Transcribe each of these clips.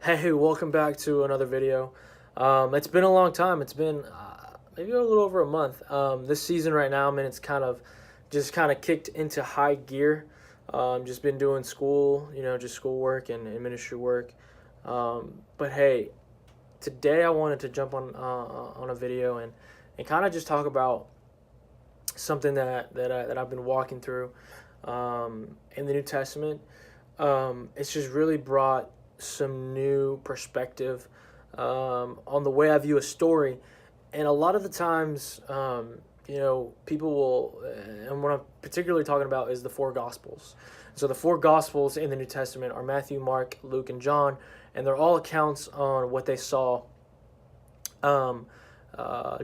Hey, welcome back to another video. It's been a long time. It's been maybe a little over a month. This season right now, man, it's kind of kicked into high gear. Just been doing school, just schoolwork and ministry work. But hey, today I wanted to jump on a video and kind of just talk about something that I've been walking through in the New Testament. It's just really brought some new perspective on the way I view a story. And a lot of the times, people will, and what I'm particularly talking about is the four Gospels. So the four Gospels in the New Testament are Matthew, Mark, Luke, and John, and they're all accounts on what they saw um,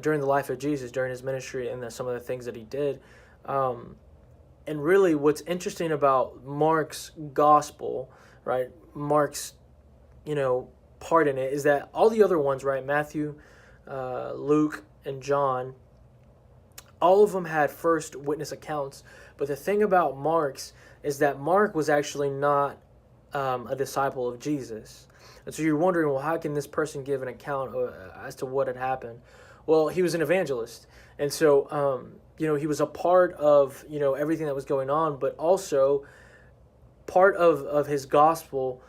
during the life of Jesus, during his ministry, and some of the things that he did. Um, and really, what's interesting about Mark's Gospel, right? Mark's part in it is that all the other ones, right? Matthew, Luke, and John, all of them had first witness accounts. But the thing about Mark's is that Mark was actually not a disciple of Jesus. And so you're wondering, well, how can this person give an account as to what had happened? Well, he was an evangelist. And so, he was a part of, everything that was going on, but also part of his gospel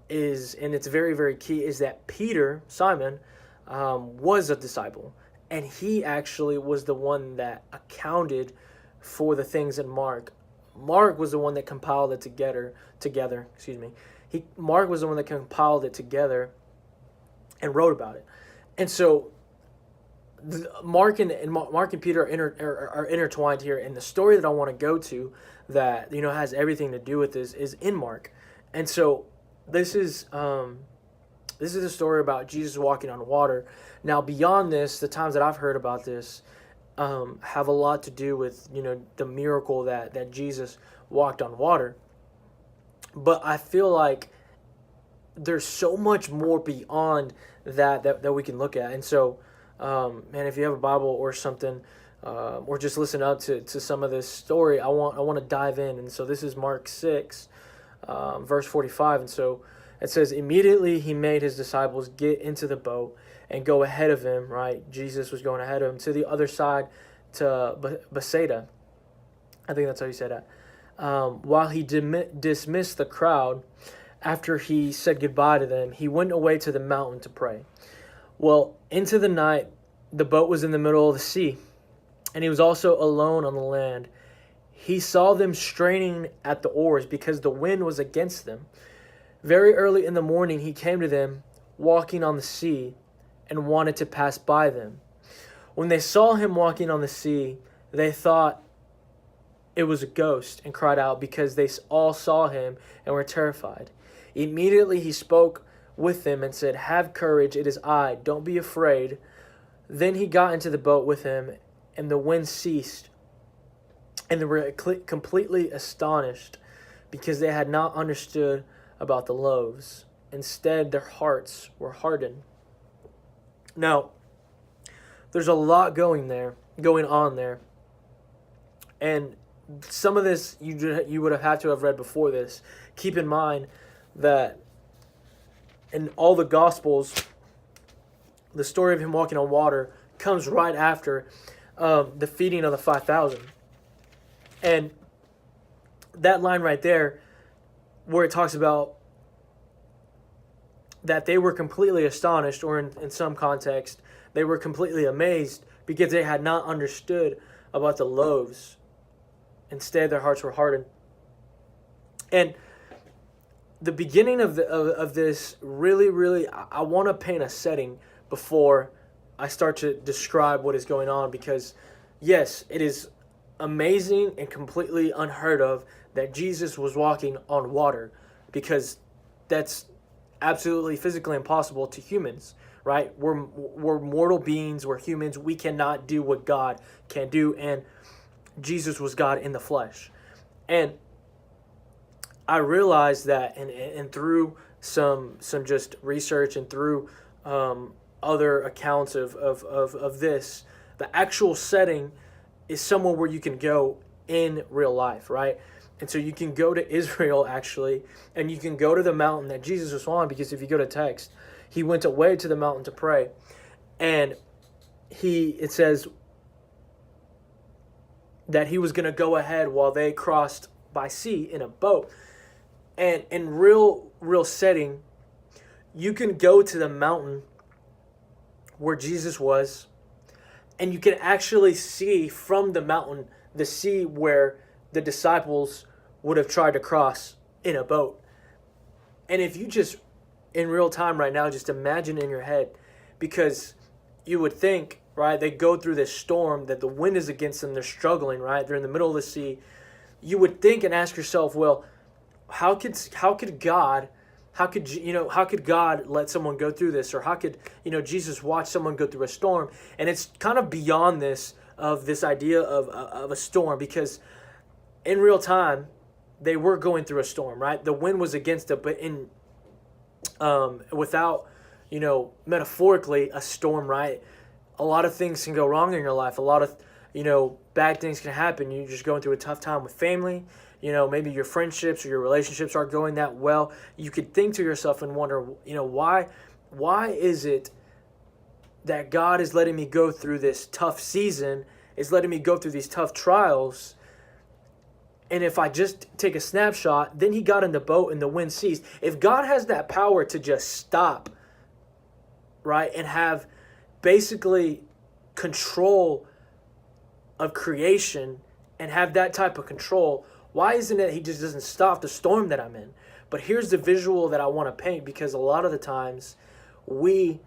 is, and it's very, very key, is that Peter, Simon, was a disciple. And he actually was the one that accounted for the things in Mark. Mark was the one that compiled it together, excuse me. Mark was the one that compiled it together and wrote about it. And so Mark and Peter are intertwined here, and the story that I want to go to that has everything to do with this is in Mark. And so this is the story about Jesus walking on water. Now, beyond this, the times that I've heard about this have a lot to do with the miracle that Jesus walked on water. But I feel like there's so much more beyond that we can look at. And so, man, if you have a Bible or something, or just listen up to some of this story, I want to dive in. And so this is Mark 6, verse 45. And so it says, immediately he made his disciples get into the boat and go ahead of him, right? Jesus was going ahead of him to the other side, to Bethsaida. I think that's how you said that. While he dismissed the crowd, after he said goodbye to them, he went away to the mountain to pray. Well, into the night, the boat was in the middle of the sea, and he was also alone on the land. He saw them straining at the oars because the wind was against them. Very early in the morning, he came to them, walking on the sea, and wanted to pass by them. When they saw him walking on the sea, they thought it was a ghost and cried out because they all saw him and were terrified. Immediately he spoke with them and said, "Have courage, it is I, don't be afraid." Then he got into the boat with him, and the wind ceased, and they were completely astonished because they had not understood about the loaves. Instead, their hearts were hardened. Now, there's a lot going on there, and some of this you would have had to have read before this. Keep in mind that in all the Gospels, the story of him walking on water comes right after the feeding of the 5,000. And that line right there, where it talks about that they were completely astonished, or in some context, they were completely amazed because they had not understood about the loaves. Instead, their hearts were hardened. And the beginning of this really, I want to paint a setting before I start to describe what is going on, because yes, it is amazing and completely unheard of that Jesus was walking on water, because that's absolutely physically impossible to humans, right? We're mortal beings, we're humans, we cannot do what God can do, and Jesus was God in the flesh. And I realized that, and through some just research and through other accounts of this, the actual setting is somewhere where you can go in real life, right? And so you can go to Israel, actually, and you can go to the mountain that Jesus was on, because if you go to text, he went away to the mountain to pray. And it says that he was going to go ahead while they crossed by sea in a boat. And in real setting, you can go to the mountain where Jesus was, and you can actually see from the mountain the sea where the disciples would have tried to cross in a boat. And if you just, in real time right now, just imagine in your head, because you would think, right, they go through this storm, that the wind is against them, they're struggling, right? They're in the middle of the sea. You would think and ask yourself, well, how could God let someone go through this? Or how could, Jesus watch someone go through a storm? And it's kind of beyond this idea of a storm, because in real time, they were going through a storm, right? The wind was against it, but without, metaphorically, a storm, right? A lot of things can go wrong in your life. A lot of, bad things can happen. You're just going through a tough time with family. Maybe your friendships or your relationships aren't going that well. You could think to yourself and wonder, why is it that God is letting me go through this tough season, is letting me go through these tough trials? And if I just take a snapshot, then he got in the boat and the wind ceased. If God has that power to just stop, right, and have basically control of creation and have that type of control, why isn't it he just doesn't stop the storm that I'm in? But here's the visual that I want to paint, because a lot of the times we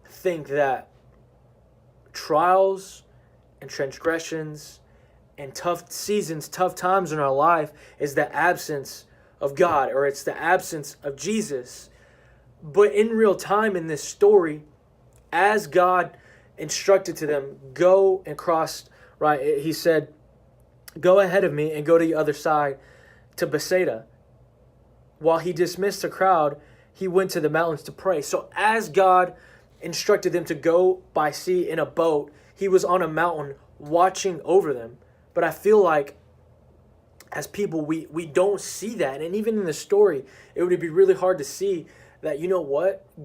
think that trials and transgressions and tough seasons, tough times in our life is the absence of God, or it's the absence of Jesus. But in real time in this story, as God instructed to them, go and cross, right? He said, go ahead of me and go to the other side to Bethsaida. While he dismissed the crowd, he went to the mountains to pray. So as God instructed them to go by sea in a boat, he was on a mountain watching over them. But I feel like as people, we don't see that. And even in the story, it would be really hard to see that,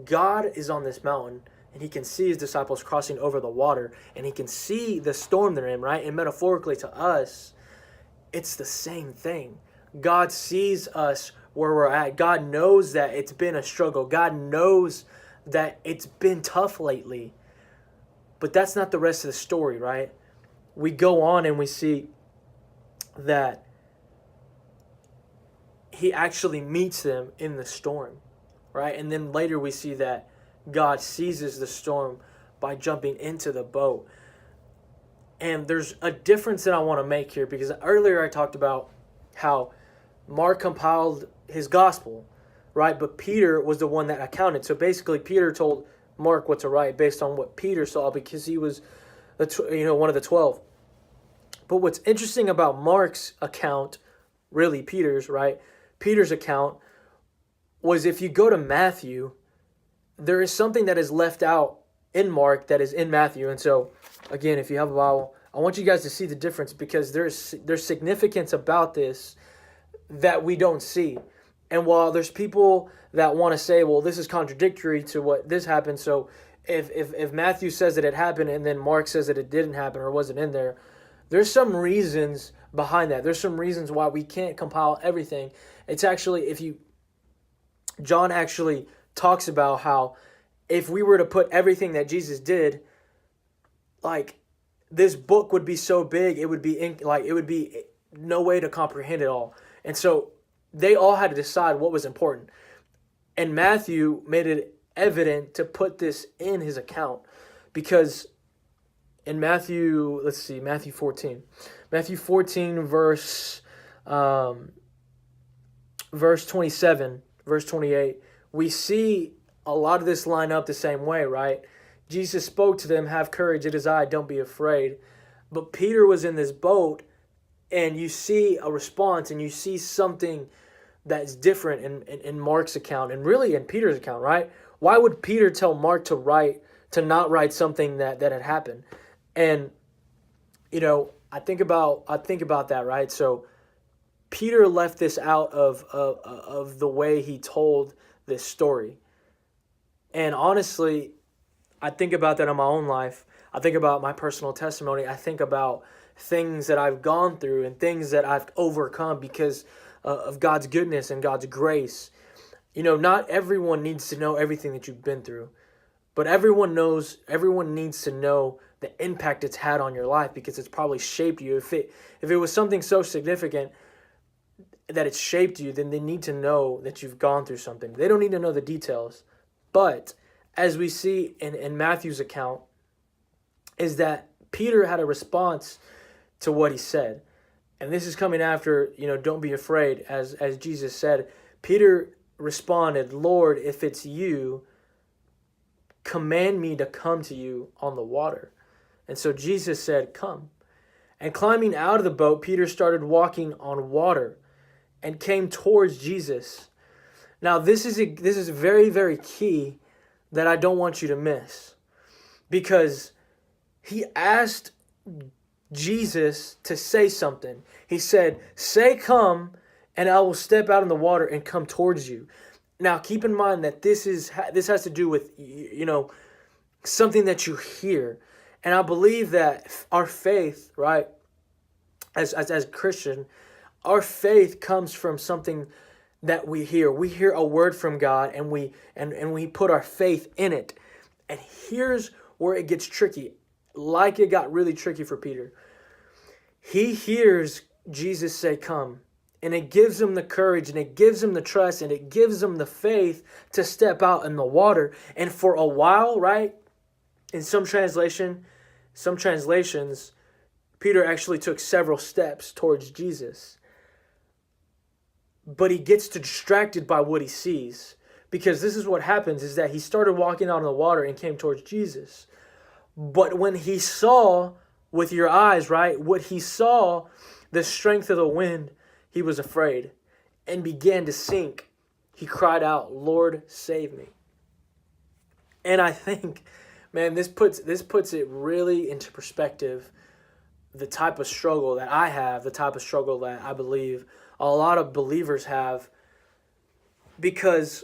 God is on this mountain, and he can see his disciples crossing over the water, and he can see the storm they're in, right? And metaphorically to us, it's the same thing. God sees us where we're at. God knows that it's been a struggle. God knows that it's been tough lately. But that's not the rest of the story, right? We go on and we see that he actually meets them in the storm, right? And then later we see that God seizes the storm by jumping into the boat. And there's a difference that I want to make here, because earlier I talked about how Mark compiled his gospel, right? But Peter was the one that accounted. So basically Peter told Mark what to write based on what Peter saw, because he was one of the 12. But what's interesting about Mark's account, really Peter's, right? Peter's account was, if you go to Matthew, there is something that is left out in Mark that is in Matthew. And so, again, if you have a Bible, I want you guys to see the difference, because there's significance about this that we don't see. And while there's people that want to say, well, this is contradictory to what this happened, so if Matthew says that it happened and then Mark says that it didn't happen or wasn't in there, there's some reasons behind that. There's some reasons why we can't compile everything. It's actually, John actually talks about how if we were to put everything that Jesus did, like, this book would be so big, it would be no way to comprehend it all. And so they all had to decide what was important. And Matthew made it evident to put this in his account, because in Matthew 14. Matthew 14, verse 27, verse 28, we see a lot of this line up the same way, right? Jesus spoke to them, have courage, it is I, don't be afraid. But Peter was in this boat, and you see a response, and you see something that's different in Mark's account, and really in Peter's account, right? Why would Peter tell Mark to not write something that had happened? And I think about that, right? So Peter left this out of the way he told this story. And honestly, I think about that in my own life. I think about my personal testimony. I think about things that I've gone through and things that I've overcome because of God's goodness and God's grace. You know, not everyone needs to know everything that you've been through, but everyone needs to know the impact it's had on your life because it's probably shaped you. If it was something so significant that it shaped you, then they need to know that you've gone through something. They don't need to know the details. But as we see in Matthew's account, is that Peter had a response to what he said. And this is coming after, don't be afraid. As Jesus said, Peter responded, Lord, if it's you, command me to come to you on the water. And so Jesus said, come. And climbing out of the boat, Peter started walking on water and came towards Jesus. Now, this is very, very key that I don't want you to miss, because he asked Jesus to say something. He said, say come, and I will step out in the water and come towards you. Now, keep in mind that this has to do with, something that you hear. And I believe that our faith, right, as Christian, our faith comes from something that we hear. We hear a word from God, and we put our faith in it. And here's where it gets tricky, like it got really tricky for Peter. He hears Jesus say, come, and it gives him the courage, and it gives him the trust, and it gives him the faith to step out in the water. And for a while, right, in some translations, Peter actually took several steps towards Jesus. But he gets distracted by what he sees, because this is what happens, is that he started walking out on the water and came towards Jesus. But when he saw with your eyes, right, what he saw, the strength of the wind, he was afraid and began to sink. He cried out, Lord, save me. And I think, man, this puts it really into perspective, the type of struggle that I have, the type of struggle that I believe a lot of believers have, because,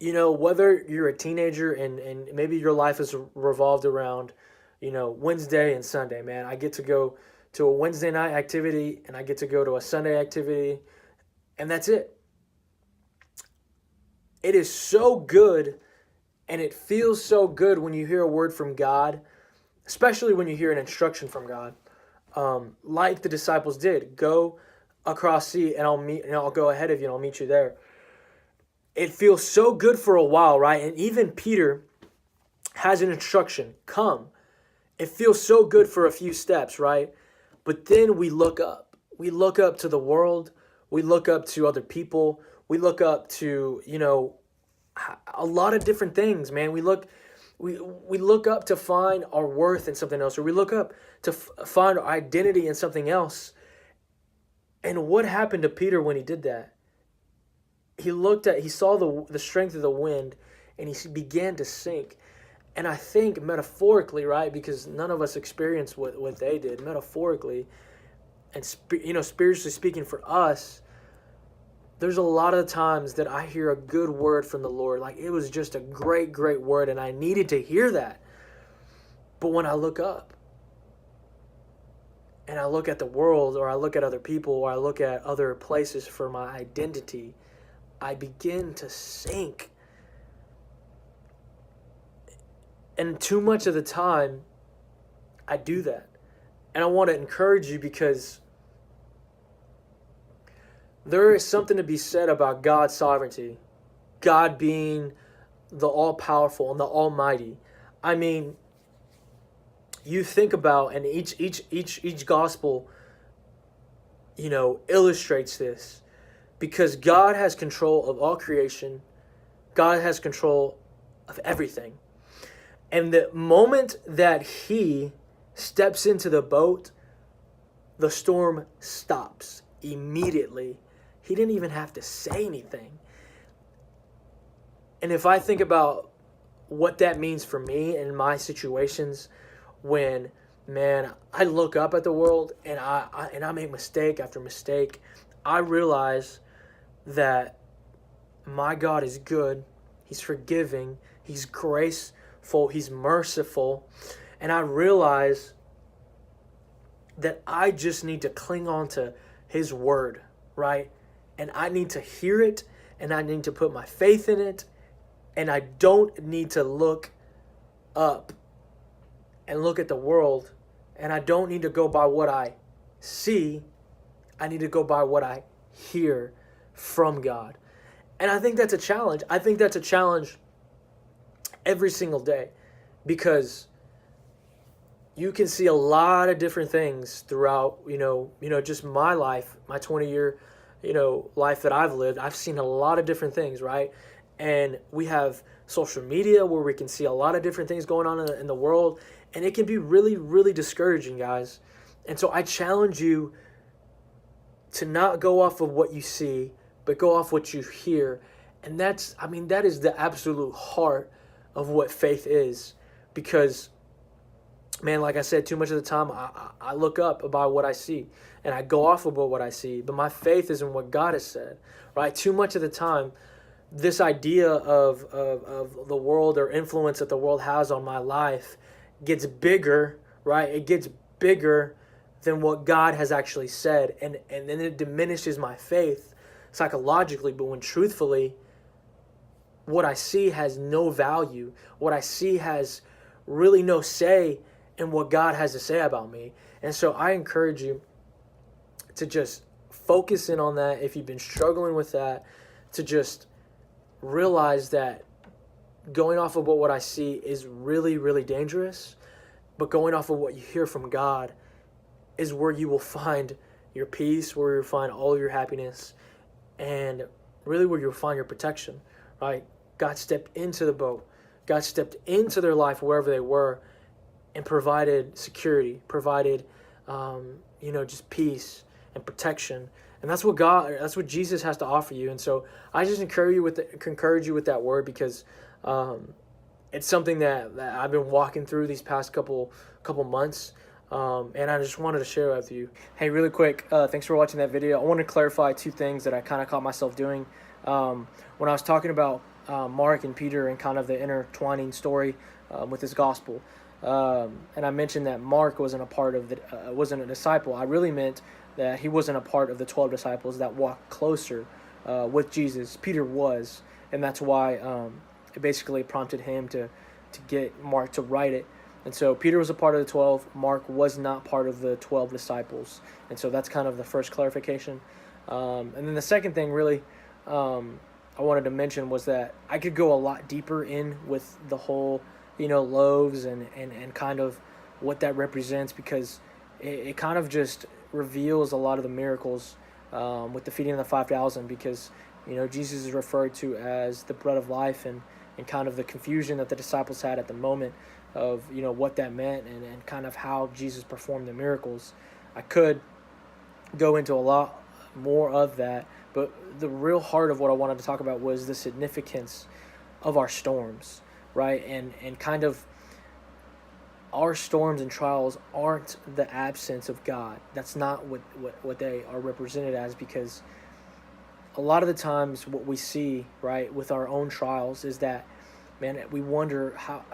whether you're a teenager and maybe your life is revolved around, Wednesday and Sunday, man, I get to go to a Wednesday night activity and I get to go to a Sunday activity, and that's it. It is so good, and it feels so good when you hear a word from God, especially when you hear an instruction from God, like the disciples did. Go across sea, and I'll go ahead of you, and I'll meet you there. It feels so good for a while, right? And even Peter has an instruction, come. It feels so good for a few steps, right? But then we look up. We look up to the world. We look up to other people. We look up to, a lot of different things, man. We look up to find our worth in something else, or we look up to find our identity in something else. And what happened to Peter when he did that? He saw the strength of the wind, and he began to sink. And I think metaphorically, right, because none of us experienced what they did, metaphorically, and spiritually speaking for us, there's a lot of times that I hear a good word from the Lord. Like, it was just a great, great word, and I needed to hear that. But when I look up, and I look at the world, or I look at other people, or I look at other places for my identity, I begin to sink. And too much of the time, I do that. And I want to encourage you, because there is something to be said about God's sovereignty, God being the all-powerful and the almighty. I mean, you think about, and each gospel, illustrates this, because God has control of all creation. God has control of everything. And the moment that he steps into the boat, the storm stops immediately. He didn't even have to say anything. And if I think about what that means for me in my situations, when man, I look up at the world and I make mistake after mistake. I realize that my God is good. He's forgiving. He's graceful. He's merciful. And I realize that I just need to cling on to his word, right? And I need to hear it, and I need to put my faith in it, and I don't need to look up and look at the world, and I don't need to go by what I see. I need to go by what I hear from God. And I think that's a challenge. I think that's a challenge every single day, because you can see a lot of different things throughout, just my life, my 20-year, life that I've lived. I've seen a lot of different things, right? And we have social media where we can see a lot of different things going on in the world, and it can be really, really discouraging, guys. And so I challenge you to not go off of what you see, but go off what you hear. And that is the absolute heart of what faith is. Because, man, like I said, too much of the time I look up about what I see, and I go off about what I see. But my faith is in what God has said, right? Too much of the time, this idea of the world, or influence that the world has on my life, gets bigger, right? It gets bigger than what God has actually said. And then it diminishes my faith psychologically. But when truthfully, what I see has no value. What I see has really no say in what God has to say about me. And so I encourage you to just focus in on that. If you've been struggling with that, to just realize that going off of what I see is really, really dangerous. But going off of what you hear from God is where you will find your peace, where you'll find all of your happiness, and really where you'll find your protection, right? God stepped into the boat. God stepped into their life wherever they were and provided security, provided, just peace and protection. And that's what Jesus has to offer you. And so I just encourage you with that word, because it's something that I've been walking through these past couple months. And I just wanted to share with you. Hey, really quick, thanks for watching that video. I want to clarify two things that I kind of caught myself doing. When I was talking about Mark and Peter and kind of the intertwining story with this gospel, and I mentioned that Mark wasn't a disciple. I really meant that he wasn't a part of the 12 disciples that walked closer with Jesus. Peter was, and that's why it basically prompted him to get Mark to write it. And so Peter was a part of the 12. Mark was not part of the 12 disciples. And so that's kind of the first clarification. And then the second thing really I wanted to mention was that I could go a lot deeper in with the whole, loaves and kind of what that represents, because it kind of just reveals a lot of the miracles with the feeding of the 5,000, because, Jesus is referred to as the bread of life, and kind of the confusion that the disciples had at the moment of, what that meant and kind of how Jesus performed the miracles. I could go into a lot more of that, but the real heart of what I wanted to talk about was the significance of our storms, right? And kind of our storms and trials aren't the absence of God. That's not what they are represented as, because a lot of the times what we see, right, with our own trials is that, man, we wonder how,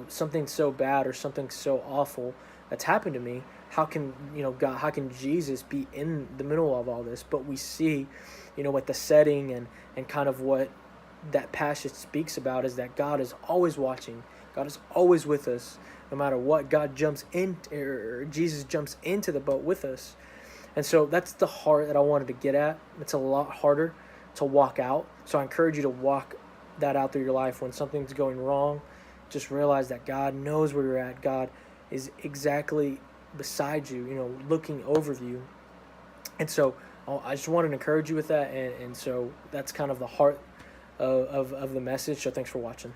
something so bad or something so awful that's happened to me, how can, God, how can Jesus be in the middle of all this? But we see, what the setting and kind of what that passage speaks about is that God is always watching. God is always with us. No matter what, Jesus jumps into the boat with us. And so that's the heart that I wanted to get at. It's a lot harder to walk out. So I encourage you to walk that out through your life. When something's going wrong, just realize that God knows where you're at. God is exactly beside you, looking over you. And so I just wanted to encourage you with that. And so that's kind of the heart of the message. So thanks for watching.